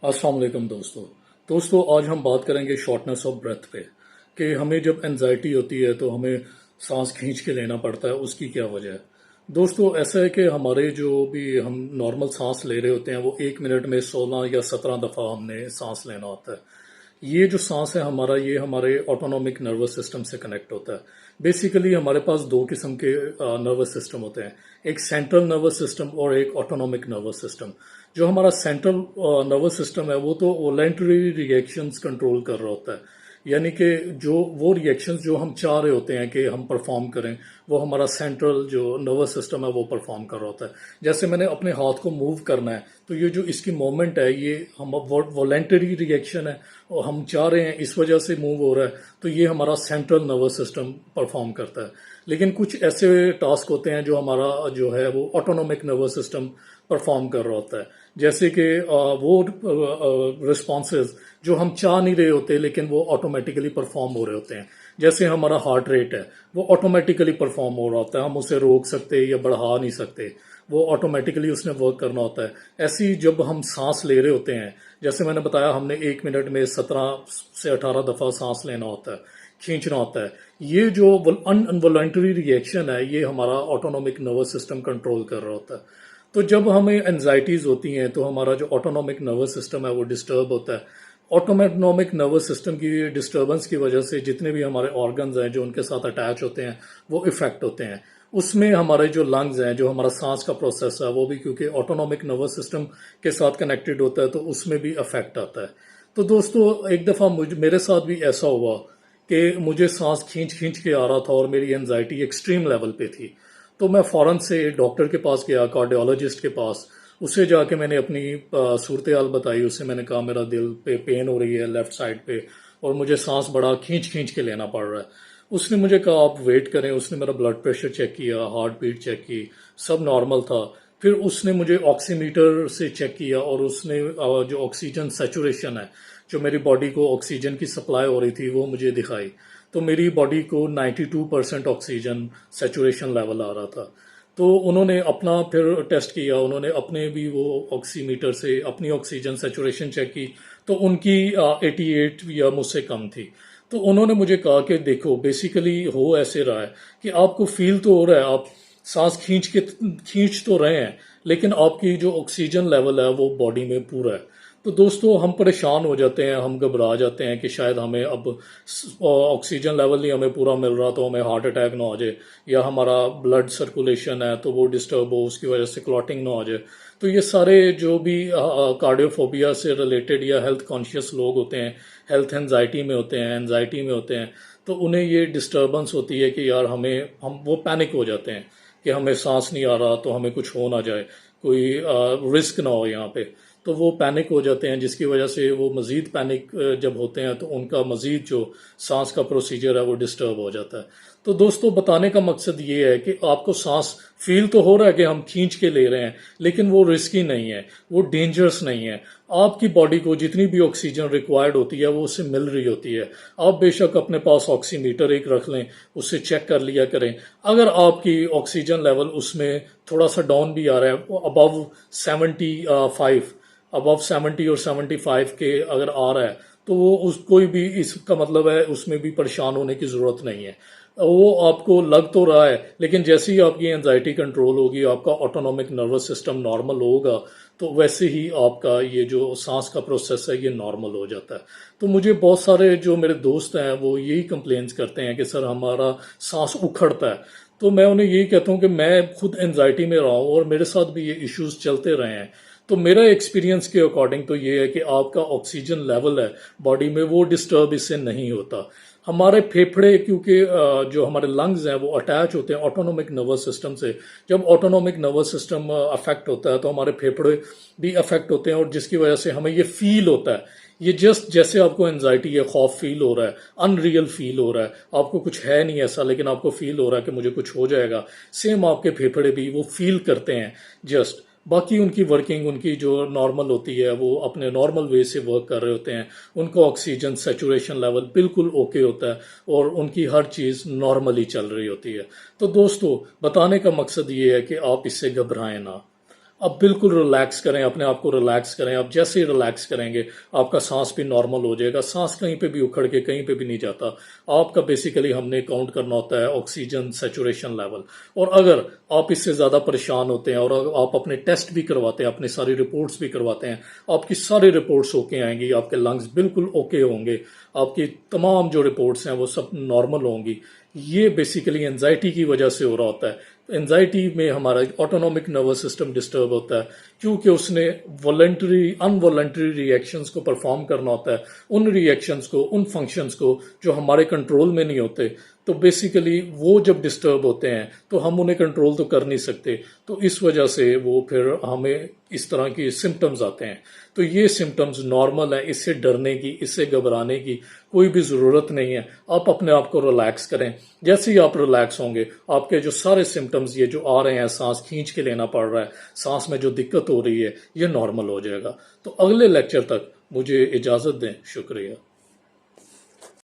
अस्सलाम वालेकुम दोस्तों आज हम बात करेंगे शॉर्टनेस ऑफ ब्रेथ पे कि हमें जब एनजाइटी होती है तो हमें सांस खींच के लेना पड़ता है। उसकी क्या वजह है? दोस्तों ऐसा है कि हमारे जो भी हम नॉर्मल सांस ले रहे होते हैं वो 1 मिनट में 16 या 17 दफ़ा हमने सांस लेना होता है। ये जो सांस है हमारा, ये हमारे ऑटोनॉमिक नर्वस सिस्टम से कनेक्ट होता है। बेसिकली हमारे पास दो किस्म के नर्वस सिस्टम होते हैं, एक सेंट्रल नर्वस सिस्टम और एक ऑटोनॉमिक नर्वस सिस्टम। जो हमारा सेंट्रल नर्वस सिस्टम है वो तो वॉलेंटरी रिएक्शंस कंट्रोल कर रहा होता है, यानी कि जो वो रिएक्शंस जो हम चाह रहे होते हैं कि हम परफॉर्म करें वो हमारा सेंट्रल जो नर्वस सिस्टम है वो परफॉर्म कर रहा होता है। जैसे मैंने अपने हाथ को मूव करना है तो ये जो इसकी मूवमेंट है ये हम वॉलेंटरी रिएक्शन है और हम चाह रहे हैं इस वजह से मूव हो रहा है, तो ये हमारा सेंट्रल नर्वस सिस्टम परफॉर्म करता है। लेकिन कुछ ऐसे टास्क होते हैं जो हमारा जो है वो ऑटोनॉमिक नर्वस सिस्टम परफॉर्म कर रहा होता है, जैसे कि वो रिस्पॉन्सेज जो हम चाह नहीं रहे होते लेकिन वो ऑटोमेटिकली परफॉर्म हो रहे होते हैं। जैसे हमारा हार्ट रेट है वो ऑटोमेटिकली परफॉर्म हो रहा होता है, हम उसे रोक सकते या बढ़ा नहीं सकते, वो ऑटोमेटिकली उसने वर्क करना होता है। ऐसी जब हम सांस ले रहे होते हैं, जैसे मैंने बताया हमने 1 मिनट में 17 से 18 दफ़ा सांस लेना होता है, खींचना होता है। ये जो अनवॉलंटरी रिएक्शन है ये हमारा ऑटोनॉमिक नर्वस सिस्टम कंट्रोल कर रहा होता है। तो जब हमें एनजाइटीज होती हैं तो हमारा जो ऑटोनॉमिक नर्वस सिस्टम है वो डिस्टर्ब होता है। ऑटोनॉमिक नर्वस सिस्टम की डिस्टर्बेंस की वजह से जितने भी हमारे ऑर्गन्स हैं जो उनके साथ अटैच होते हैं वो इफेक्ट होते हैं। उसमें हमारे जो लंग्स हैं, जो हमारा सांस का प्रोसेस है वो भी क्योंकि ऑटोनॉमिक नर्वस सिस्टम के साथ कनेक्टेड होता है तो उसमें भी अफेक्ट आता है। तो दोस्तों एक दफ़ा मेरे साथ भी ऐसा हुआ कि मुझे सांस खींच खींच के आ रहा था और मेरी एनजाइटी एक्सट्रीम लेवल पे थी। तो मैं फ़ौरन से डॉक्टर के पास गया, कार्डियोलॉजिस्ट के पास। उससे जाके मैंने अपनी सूरत हाल बताई। उससे मैंने कहा मेरा दिल पे पेन हो रही है लेफ्ट साइड पे और मुझे सांस बड़ा खींच खींच के लेना पड़ रहा है। उसने मुझे कहा आप वेट करें। उसने मेरा ब्लड प्रेशर चेक किया, हार्ट बीट चेक की, सब नॉर्मल था। फिर उसने मुझे ऑक्सीमीटर से चेक किया और उसने जो ऑक्सीजन सेचुरेशन है, जो मेरी बॉडी को ऑक्सीजन की सप्लाई हो रही थी वो मुझे दिखाई। तो मेरी बॉडी को 92% ऑक्सीजन सेचुरेशन लेवल आ रहा था। तो उन्होंने अपना फिर टेस्ट किया, उन्होंने अपने भी वो ऑक्सीमीटर से अपनी ऑक्सीजन सेचुरेशन चेक की तो उनकी 88 या मुझसे कम थी। तो उन्होंने मुझे कहा कि देखो बेसिकली हो ऐसे रहा है कि आपको फील तो हो रहा है, आप सांस खींच तो रहे हैं, लेकिन आपकी जो ऑक्सीजन लेवल है वो बॉडी में पूरा है। तो दोस्तों हम परेशान हो जाते हैं, हम घबरा जाते हैं कि शायद हमें अब ऑक्सीजन लेवल नहीं हमें पूरा मिल रहा तो हमें हार्ट अटैक ना हो जाए, या हमारा ब्लड सर्कुलेशन है तो वो डिस्टर्ब हो, उसकी वजह से क्लॉटिंग ना हो जाए। तो ये सारे जो भी कार्डियोफोबिया से रिलेटेड या हेल्थ कॉन्शियस लोग होते हैं, हेल्थ एंजाइटी में होते हैं, एंजाइटी में होते हैं, तो उन्हें ये डिस्टर्बेंस होती है कि यार हम वो पैनिक हो जाते हैं कि हमें सांस नहीं आ रहा तो हमें कुछ हो ना जाए, कोई रिस्क ना हो यहाँ पे। तो वो पैनिक हो जाते हैं, जिसकी वजह से वो मज़ीद पैनिक जब होते हैं तो उनका मज़ीद जो सांस का प्रोसीजर है वो डिस्टर्ब हो जाता है। तो दोस्तों बताने का मकसद ये है कि आपको सांस फील तो हो रहा है कि हम खींच के ले रहे हैं, लेकिन वो रिस्की नहीं है, वो डेंजरस नहीं है। आपकी बॉडी को जितनी भी ऑक्सीजन रिक्वायर्ड होती है वो उससे मिल रही होती है। आप बेशक अपने पास ऑक्सीमीटर एक रख लें, उससे चेक कर लिया करें। अगर आपकी ऑक्सीजन लेवल उसमें थोड़ा सा डाउन भी आ रहा है, अबव 70 और 75 के अगर आ रहा है तो वो कोई भी इसका मतलब है उसमें भी परेशान होने की ज़रूरत नहीं है। वो आपको लग तो रहा है, लेकिन जैसे ही आपकी एंजाइटी कंट्रोल होगी, आपका ऑटोनॉमिक नर्वस सिस्टम नॉर्मल होगा, तो वैसे ही आपका ये जो सांस का प्रोसेस है ये नॉर्मल हो जाता है। तो मुझे बहुत सारे जो मेरे दोस्त हैं वो यही कंप्लेंट्स करते हैं कि सर हमारा सांस उखड़ता है। तो मैं उन्हें यही कहता हूँ कि मैं खुद एंजाइटी में रहा हूँ और मेरे साथ भी ये इश्यूज चलते रहे हैं। तो मेरा एक्सपीरियंस के अकॉर्डिंग तो ये है कि आपका ऑक्सीजन लेवल है बॉडी में वो डिस्टर्ब इससे नहीं होता। हमारे फेफड़े क्योंकि जो हमारे लंग्स हैं वो अटैच होते हैं ऑटोनॉमिक नर्वस सिस्टम से। जब ऑटोनॉमिक नर्वस सिस्टम अफेक्ट होता है तो हमारे फेफड़े भी अफेक्ट होते हैं और जिसकी वजह से हमें ये फील होता है, ये जस्ट जैसे आपको एंजाइटी है, खौफ फील हो रहा है, अनरियल फील हो रहा है, आपको कुछ है नहीं ऐसा लेकिन आपको फील हो रहा है कि मुझे कुछ हो जाएगा। सेम आपके फेफड़े भी वो फील करते हैं जस्ट। बाकी उनकी वर्किंग उनकी जो नॉर्मल होती है वो अपने नॉर्मल वे से वर्क कर रहे होते हैं, उनको ऑक्सीजन सेचुरेशन लेवल बिल्कुल ओके होता है और उनकी हर चीज़ नॉर्मली चल रही होती है। तो दोस्तों बताने का मकसद ये है कि आप इससे घबराएं ना। آپ بالکل ریلیکس کریں، اپنے آپ کو ریلیکس کریں. آپ جیسے ہی ریلیکس کریں گے آپ کا سانس بھی نارمل ہو جائے گا. سانس کہیں پہ بھی اکھڑ کے کہیں پہ بھی نہیں جاتا. آپ کا بیسیکلی ہم نے کاؤنٹ کرنا ہوتا ہے آکسیجن سیچوریشن لیول. اور اگر آپ اس سے زیادہ پریشان ہوتے ہیں اور آپ اپنے ٹیسٹ بھی کرواتے ہیں، اپنی ساری رپورٹس بھی کرواتے ہیں، آپ کی ساری رپورٹس اوکے آئیں گی، آپ کے لنگس بالکل اوکے ہوں گے، آپ کی تمام جو رپورٹس ہیں وہ سب نارمل ہوں گی. یہ بیسیکلی انزائٹی کی وجہ سے ہو رہا ہوتا ہے. انزائٹی میں ہمارا آٹونومک نروس سسٹم ڈسٹرب ہوتا ہے کیونکہ اس نے ان والنٹری ری ایکشنز کو پرفارم کرنا ہوتا ہے، ان ری ایکشنز کو، ان فنکشنز کو جو ہمارے کنٹرول میں نہیں ہوتے. تو بیسیکلی وہ جب ڈسٹرب ہوتے ہیں تو ہم انہیں کنٹرول تو کر نہیں سکتے. تو اس وجہ سے وہ پھر ہمیں اس طرح کی سمٹمز آتے ہیں. تو یہ سمٹمز نارمل ہیں، اس سے ڈرنے کی، اس سے گھبرانے کی کوئی بھی ضرورت نہیں ہے. آپ اپنے آپ کو ریلیکس کریں. جیسے ہی آپ ریلیکس ہوں گے آپ کے جو سارے سمٹمز یہ جو آ رہے ہیں، سانس کھینچ کے لینا پڑ رہا ہے، سانس میں جو دقت ہو رہی ہے، یہ نارمل ہو جائے گا. تو اگلے لیکچر تک مجھے اجازت دیں. شکریہ.